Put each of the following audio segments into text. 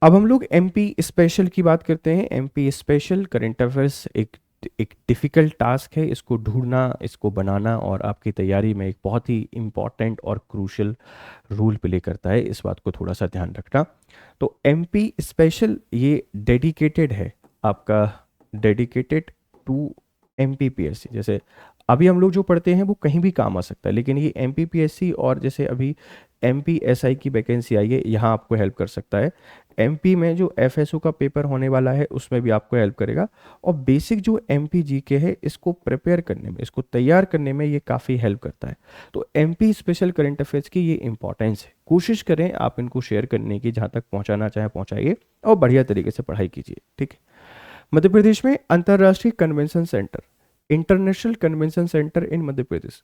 अब हम लोग एमपी स्पेशल की बात करते हैं। एमपी स्पेशल करंट अफेयर्स एक एक डिफ़िकल्ट टास्क है, इसको ढूंढना, इसको बनाना और आपकी तैयारी में एक बहुत ही इम्पॉर्टेंट और क्रूशियल रोल प्ले करता है। इस बात को थोड़ा सा ध्यान रखना। तो एमपी स्पेशल ये डेडिकेटेड है आपका, डेडिकेटेड टू एमपीपीएससी। जैसे अभी हम लोग जो पढ़ते हैं वो कहीं भी काम आ सकता है, लेकिन ये एमपीपीएससी और जैसे अभी एमपीएसआई की वैकेंसी आई है, यहाँ आपको हेल्प कर सकता है। एमपी में जो एफएसओ का पेपर होने वाला है उसमें भी आपको हेल्प करेगा। और बेसिक जो एमपी जीके है इसको प्रिपेयर करने में, इसको तैयार करने में ये काफ़ी हेल्प करता है। तो एमपी स्पेशल करंट अफेयर्स की ये इंपॉर्टेंस है। कोशिश करें आप इनको शेयर करने की, जहाँ तक पहुँचाना चाहें पहुँचाइए और बढ़िया तरीके से पढ़ाई कीजिए, ठीक है। मध्य प्रदेश में अंतर्राष्ट्रीय convention centre, international convention centre in Madhya Pradesh,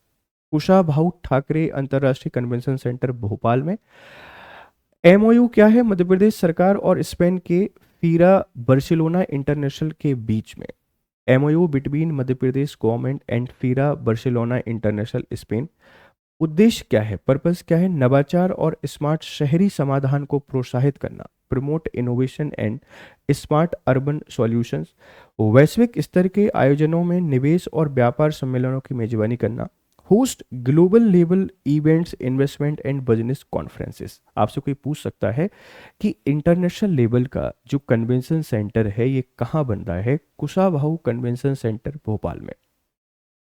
Kushabhau Thakre अंतर्राष्ट्रीय कन्वेंशन सेंटर भोपाल में। एमओयू क्या है? मध्य प्रदेश सरकार और स्पेन के फीरा बार्सिलोना इंटरनेशनल के बीच में। MOU between Madhya Pradesh government and FERA Barcelona international Spain. उद्देश्य क्या है, पर्पस क्या है? नवाचार और स्मार्ट शहरी समाधान को प्रोत्साहित करना, promote innovation and smart urban solutions. वैश्विक स्तर के आयोजनों में निवेश और व्यापार सम्मेलनों की मेजबानी करना। Host global level events, investment and business conferences. आपसे कोई पूछ सकता है कि इंटरनेशनल लेवल का जो कन्वेंशन सेंटर है ये कहाँ बन रहा है? कुशाभाऊ कन्वेंशन सेंटर भोपाल में।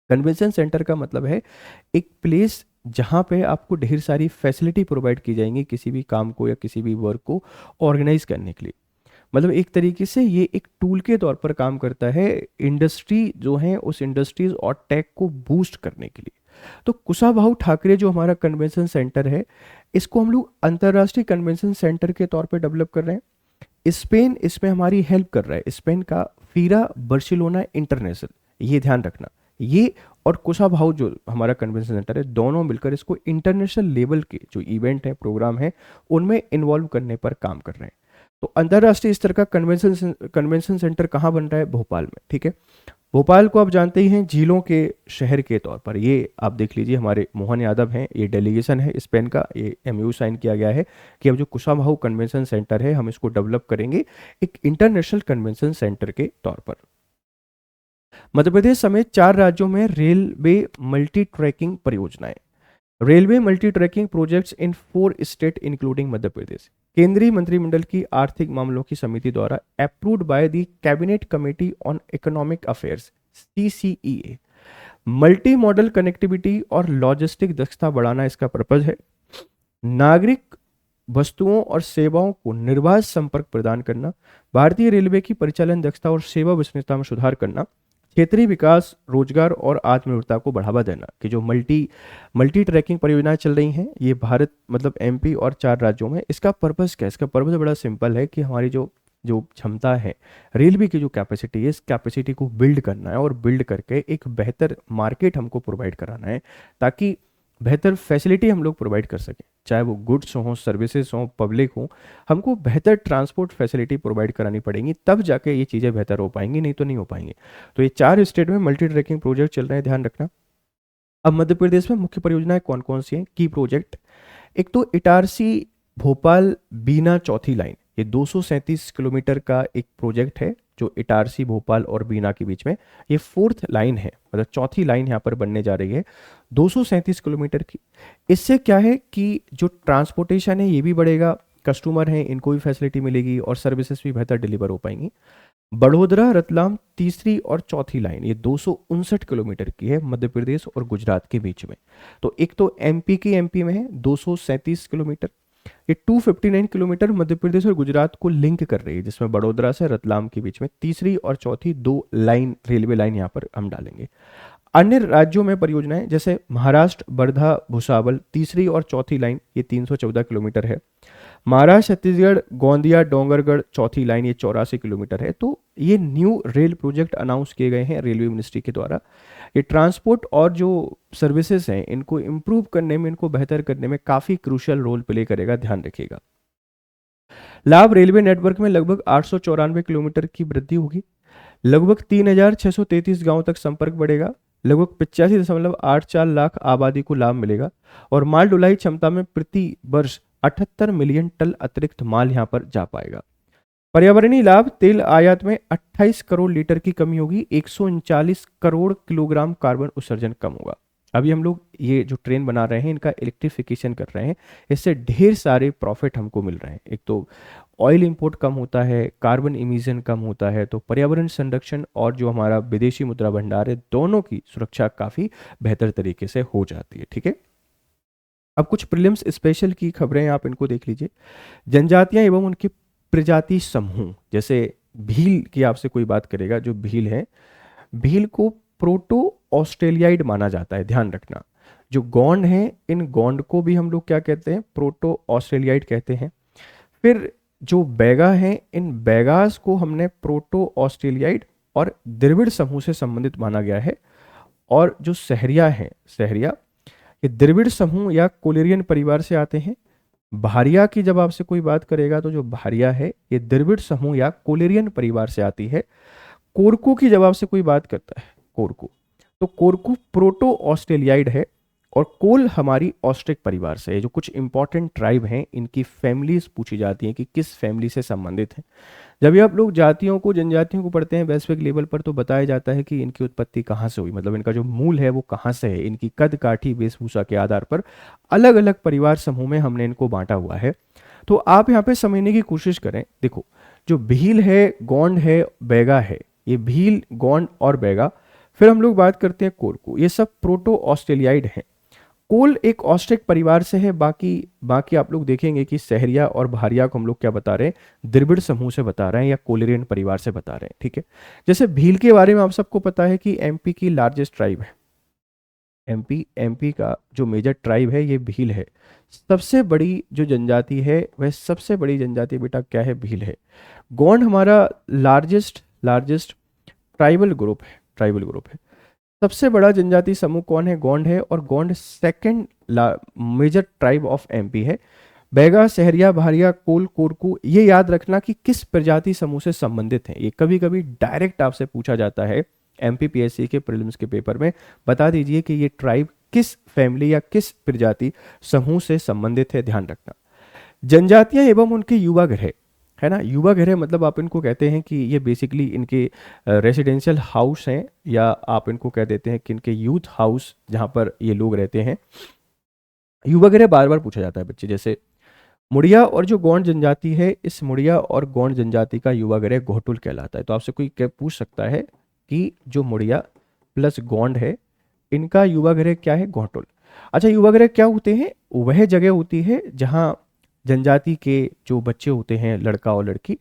कन्वेंशन सेंटर का मतलब है एक प्लेस जहाँ पे आपको ढेर सारी फैसिलिटी प्रोवाइड की जाएंगी किसी भी काम को या किसी भी वर्क को ऑर्गेनाइज करने के लिए। मतलब एक तरीके से ये एक टूल के तौर पर काम करता है इंडस्ट्री जो है उस इंडस्ट्रीज और टेक को बूस्ट करने के लिए। तो कुशाभाऊ ठाकरे जो हमारा कन्वेंशन सेंटर है, इसको हम लोग अंतर्राष्ट्रीय कन्वेंशन सेंटर के तौर पर डेवलप कर रहे हैं। स्पेन इसमें हमारी हेल्प कर रहा है, स्पेन का फीरा बार्सिलोना इंटरनेशनल, ये ध्यान रखना। ये और कुशाभाऊ जो हमारा कन्वेंशन सेंटर है, दोनों मिलकर इसको इंटरनेशनल लेवल के जो इवेंट है, प्रोग्राम है, उनमें इन्वॉल्व करने पर काम कर रहे हैं। तो अंतर्राष्ट्रीय स्तर का कन्वेंशन सेंटर कहाँ बन रहा है? भोपाल में, ठीक है। भोपाल को आप जानते ही हैं झीलों के शहर के तौर पर। ये आप देख लीजिए, हमारे मोहन यादव हैं, ये डेलीगेशन है स्पेन का, ये एमयू साइन किया गया है कि अब जो कुशाभाऊ कन्वेंशन सेंटर है हम इसको डेवलप करेंगे एक इंटरनेशनल कन्वेंशन सेंटर के तौर पर। मध्य प्रदेश समेत 4 राज्यों में रेलवे मल्टी ट्रैकिंग परियोजनाएं। Railway multi tracking projects in 4 state including Madhya Pradesh. केंद्रीय मंत्रिमंडल की आर्थिक मामलों की समिति द्वारा approved by the cabinet committee on economic affairs CCEA। Multi modal connectivity और लॉजिस्टिक दक्षता बढ़ाना इसका पर्पज है। नागरिक वस्तुओं और सेवाओं को निर्बाध संपर्क प्रदान करना। भारतीय रेलवे की परिचालन दक्षता और सेवा विश्वसनीयता में सुधार करना। क्षेत्रीय विकास, रोजगार और आत्मनिर्भरता को बढ़ावा देना। कि जो मल्टी मल्टी ट्रैकिंग परियोजनाएं चल रही हैं ये भारत मतलब एमपी और 4 राज्यों में, इसका पर्पस क्या है? इसका पर्पस बड़ा सिंपल है कि हमारी जो जो क्षमता है, रेलवे की जो कैपेसिटी है, इस कैपेसिटी को बिल्ड करना है और बिल्ड करके एक बेहतर मार्केट हमको प्रोवाइड कराना है, ताकि बेहतर फैसिलिटी हम लोग प्रोवाइड कर सकें, चाहे वो गुड्स हों, सर्विसेज हों, पब्लिक हों। हमको बेहतर ट्रांसपोर्ट फैसिलिटी प्रोवाइड करानी पड़ेंगी, तब जाके ये चीज़ें बेहतर हो पाएंगी, नहीं तो नहीं हो पाएंगी। तो ये 4 स्टेट में मल्टी ट्रैकिंग प्रोजेक्ट चल रहे हैं, ध्यान रखना। अब मध्य प्रदेश में मुख्य परियोजनाएं कौन कौन सी हैं? की प्रोजेक्ट, एक तो इटारसी भोपाल बीना चौथी लाइन, ये 237 किलोमीटर का एक प्रोजेक्ट है जो इटारसी भोपाल और बीना के बीच में, ये 4th लाइन है, मतलब चौथी लाइन यहाँ पर बनने जा रही है 237 किलोमीटर की। इससे क्या है कि जो ट्रांसपोर्टेशन है ये भी बढ़ेगा, कस्टमर हैं इनको भी फैसिलिटी मिलेगी और सर्विसेज भी बेहतर डिलीवर हो पाएंगी। बड़ोदरा रतलाम तीसरी और चौथी लाइन, ये 259 किलोमीटर की है, मध्य प्रदेश और गुजरात के बीच में। तो एक तो एमपी में है 237 किलोमीटर, ये 259 किलोमीटर मध्य प्रदेश और गुजरात को लिंक कर रही है, जिसमें बड़ोदरा से रतलाम के बीच में तीसरी और चौथी 2 लाइन, रेलवे लाइन यहाँ पर हम डालेंगे। अन्य राज्यों में परियोजनाएं जैसे महाराष्ट्र वर्धा भुसावल तीसरी और चौथी लाइन, ये 314 किलोमीटर है। महाराष्ट्र छत्तीसगढ़ गोंदिया डोंगरगढ़ चौथी लाइन, ये 84 किलोमीटर है। तो ये न्यू रेल प्रोजेक्ट अनाउंस किए गए हैं रेलवे मिनिस्ट्री के द्वारा। ये ट्रांसपोर्ट और जो सर्विसेज हैं इनको इम्प्रूव करने में, इनको बेहतर करने में काफ़ी क्रूशियल रोल प्ले करेगा, ध्यान रखिएगा। लाभ, रेलवे नेटवर्क में लगभग 894 किलोमीटर की वृद्धि होगी, लगभग 3633 गांव तक संपर्क बढ़ेगा, लगभग 85.84 लाख आबादी को लाभ मिलेगा और माल ढुलाई क्षमता में प्रति वर्ष 78 मिलियन टन अतिरिक्त माल यहां पर जा पाएगा। पर्यावरणीय लाभ, तेल आयात में 28 करोड़ लीटर की कमी होगी, 139 करोड़ किलोग्राम कार्बन उत्सर्जन कम होगा। अभी हम लोग ये जो ट्रेन बना रहे हैं इनका इलेक्ट्रिफिकेशन कर रहे हैं, इससे ढेर सारे प्रॉफिट हमको मिल रहे हैं। एक तो ऑयल इंपोर्ट कम होता है, कार्बन इमिशन कम होता है, तो पर्यावरण संरक्षण और जो हमारा विदेशी मुद्रा भंडार है दोनों की सुरक्षा काफ़ी बेहतर तरीके से हो जाती है। ठीक है, अब कुछ प्रीलिम्स स्पेशल की खबरें आप इनको देख लीजिए। जनजातियां एवं उनके प्रजाति समूह, जैसे भील की आपसे कोई बात करेगा, जो भील है, भील को प्रोटो ऑस्ट्रेलियाइड माना जाता है, ध्यान रखना। जो गोंड है, इन गोंड को भी हम लोग क्या कहते हैं, प्रोटो ऑस्ट्रेलियाइड कहते हैं। फिर जो बैगा हैं, इन बैगास को हमने प्रोटो ऑस्ट्रेलियाइड और द्रविड़ समूह से संबंधित माना गया है। और जो सहरिया है, सहरिया, ये द्रविड़ समूह या कोलेरियन परिवार से आते हैं। भारिया की जब आपसे कोई बात करेगा तो जो भारिया है ये द्रविड़ समूह या कोलेरियन परिवार से आती है। कोरकू की जब आपसे कोई बात करता है, कोरकू, तो कोरकू प्रोटो ऑस्ट्रेलियाइड है। और कोल हमारी ऑस्ट्रिक परिवार से है। जो कुछ इंपॉर्टेंट ट्राइब हैं इनकी फैमिलीज पूछी जाती हैं कि किस फैमिली से संबंधित हैं। जब भी आप लोग जातियों को, जनजातियों को पढ़ते हैं वैश्विक लेवल पर, तो बताया जाता है कि इनकी उत्पत्ति कहाँ से हुई, मतलब इनका जो मूल है वो कहाँ से है। इनकी कद काठी वेशभूषा के आधार पर अलग अलग परिवार समूह में हमने इनको बांटा हुआ है। तो आप यहाँ पे समझने की कोशिश करें। देखो, जो भील है, गोंड है, बैगा है, ये भील, गोंड और बैगा। फिर हम लोग बात करते हैं कोरकू, ये सब प्रोटो ऑस्ट्रेलियाइड हैं। कोल एक ऑस्ट्रिक परिवार से है। बाकी बाकी आप लोग देखेंगे कि सहरिया और भारिया को हम लोग क्या बता रहे हैं, द्रविड़ समूह से बता रहे हैं या कोलेरियन परिवार से बता रहे हैं। ठीक है, जैसे भील के बारे में आप सबको पता है कि एमपी की लार्जेस्ट ट्राइब है। एमपी का जो मेजर ट्राइब है ये भील है। सबसे बड़ी जो जनजाति है, वह सबसे बड़ी जनजाति बेटा क्या है, भील है। गोंड हमारा लार्जेस्ट लार्जेस्ट ट्राइबल ग्रुप है, ट्राइबल ग्रुप है। सबसे बड़ा जनजाति समूह कौन है, गोंड है। और Gond second major tribe of MP है। बैगा, सहरिया, भारिया, कोल, कोरकू, ये याद रखना कि किस प्रजाति समूह से संबंधित हैं। ये कभी कभी डायरेक्ट आपसे पूछा जाता है एमपीपीएससी के प्रीलिम्स के पेपर में, बता दीजिए कि ये ट्राइब किस फैमिली या किस प्रजाति समूह से संबंधित है, ध्यान रखना। जनजातियां एवं उनके युवा गृह, है ना, युवा गृह मतलब आप इनको कहते हैं कि ये बेसिकली इनके रेसिडेंशियल हाउस हैं, या आप इनको कह देते हैं कि इनके यूथ हाउस जहाँ पर ये लोग रहते हैं। युवा गृह बार बार पूछा जाता है बच्चे। जैसे मुड़िया और जो गोंड जनजाति है, इस मुड़िया और गोंड जनजाति का युवा गृह घोटुल कहलाता है। तो आपसे कोई पूछ सकता है कि जो मुड़िया प्लस गोंड है, इनका युवा गृह क्या है, घोटुल। अच्छा, युवा गृह क्या होते हैं, वह जगह होती है जहाँ जनजाति के जो बच्चे होते हैं, लड़का और लड़की,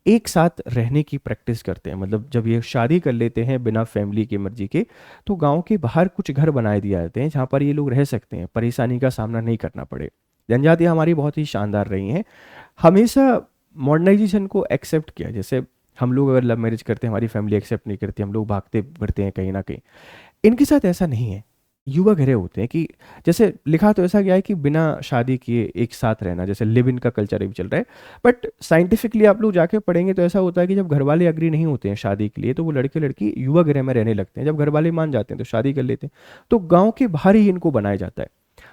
एक साथ रहने की प्रैक्टिस करते हैं। मतलब जब ये शादी कर लेते हैं बिना फैमिली की मर्जी के, तो गांव के बाहर कुछ घर बनाए दिए जाते हैं जहाँ पर ये लोग रह सकते हैं, परेशानी का सामना नहीं करना पड़े। जनजातियाँ हमारी बहुत ही शानदार रही हैं, हमेशा मॉडर्नाइजेशन को एक्सेप्ट किया। जैसे हम लोग अगर लव मैरिज करते हैं, हमारी फैमिली एक्सेप्ट नहीं करती, हम लोग भागते फिरते हैं कहीं ना कहीं। इनके साथ ऐसा नहीं है। युवा घरे होते हैं कि जैसे लिखा तो ऐसा गया है कि बिना शादी किए एक साथ रहना, जैसे लिव इन का कल्चर भी चल रहा है। बट साइंटिफिकली आप लोग जाके पढ़ेंगे तो ऐसा होता है कि जब घर वाले अग्री नहीं होते हैं शादी के लिए, तो वो लड़के लड़की युवा गृह में रहने लगते हैं। जब घर वाले मान जाते हैं तो शादी कर लेते हैं। तो गाँव के बाहर ही इनको बनाया जाता है।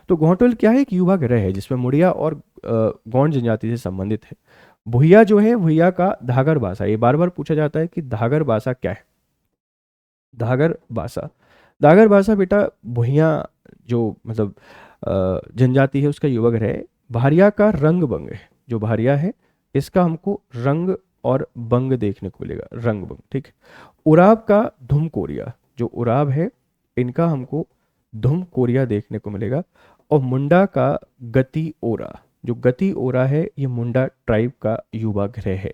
तो घोंटल क्या है, एक युवा गृह है जिसमें मुड़िया और गौंड जनजाति से संबंधित है। भुइया जो है, भुइया का धागर भाषा, ये बार बार पूछा जाता है कि धागर भाषा क्या है। धागर भाषा, धागर भाषा बेटा भुइया जो मतलब जनजाति है उसका युवा गृह है। भारिया का रंग बंग है, जो भारिया है इसका हमको रंग और बंग देखने को मिलेगा, रंग बंग, ठीक है। उराव का धुम कोरिया, जो उराव है इनका हमको धुम कोरिया देखने को मिलेगा। और मुंडा का गति ओरा, जो गति ओरा है ये मुंडा ट्राइब का युवा गृह है।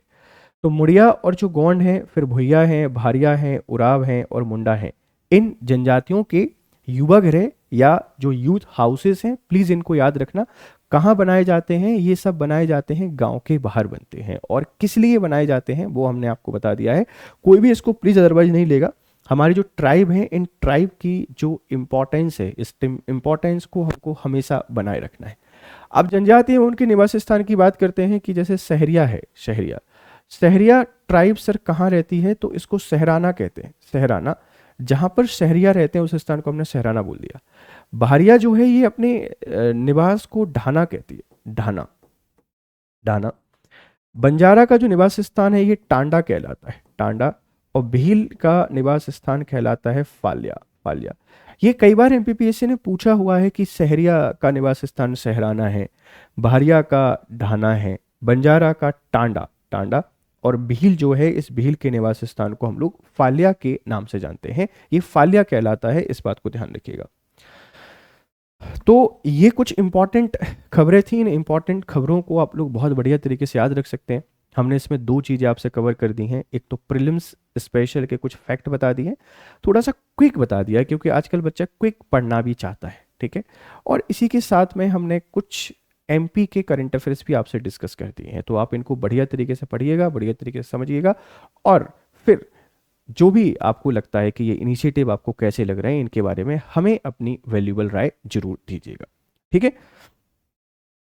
तो मुड़िया और जो गोंड हैं, फिर भुइया हैं, भारिया हैं, उराव हैं और मुंडा हैं, इन जनजातियों के युवा गृह या जो यूथ हाउसेस हैं, प्लीज इनको याद रखना। कहाँ बनाए जाते हैं, ये सब बनाए जाते हैं गांव के बाहर बनते हैं। और किस लिए बनाए जाते हैं वो हमने आपको बता दिया है। कोई भी इसको प्लीज अदरवाइज नहीं लेगा। हमारी जो ट्राइब है, इन ट्राइब की जो इम्पोर्टेंस है, इस इम्पोर्टेंस को हमको हमेशा बनाए रखना है। अब जनजाति में उनके निवास स्थान की बात करते हैं कि जैसे सहरिया है, शहरिया, सहरिया ट्राइब सर कहाँ रहती है, तो इसको सहराना कहते हैं, सहराना। जहाँ पर शहरिया रहते हैं उस स्थान को हमने सहराना बोल दिया। बहरिया जो है ये अपने निवास को ढाना कहती है, ढाना, ढाना। बंजारा का जो निवास स्थान है ये टांडा कहलाता है, टांडा। और भील का निवास स्थान कहलाता है फाल्या, फाल्या। ये कई बार एमपीपीएससी ने पूछा हुआ है कि सहरिया का निवास स्थान सहराना है, भारिया का ढाना है, बंजारा का टांडा, टांडा। और भील जो है, इस भील के निवास स्थान को हम लोग फाल्या के नाम से जानते हैं, ये फाल्या कहलाता है, इस बात को ध्यान रखिएगा। तो ये कुछ इंपॉर्टेंट खबरें थी, इन इंपॉर्टेंट खबरों को आप लोग बहुत बढ़िया तरीके से याद रख सकते हैं। हमने इसमें दो चीज़ें आपसे कवर कर दी हैं, एक तो प्रीलिम्स स्पेशल के कुछ फैक्ट बता दिए हैं, थोड़ा सा क्विक बता दिया है क्योंकि आजकल बच्चा क्विक पढ़ना भी चाहता है, ठीक है। और इसी के साथ में हमने कुछ एमपी के करंट अफेयर्स भी आपसे डिस्कस कर दिए हैं, तो आप इनको बढ़िया तरीके से पढ़िएगा, बढ़िया तरीके से समझिएगा। और फिर जो भी आपको लगता है कि ये इनिशिएटिव आपको कैसे लग रहे हैं, इनके बारे में हमें अपनी वैल्यूबल राय जरूर दीजिएगा, ठीक है।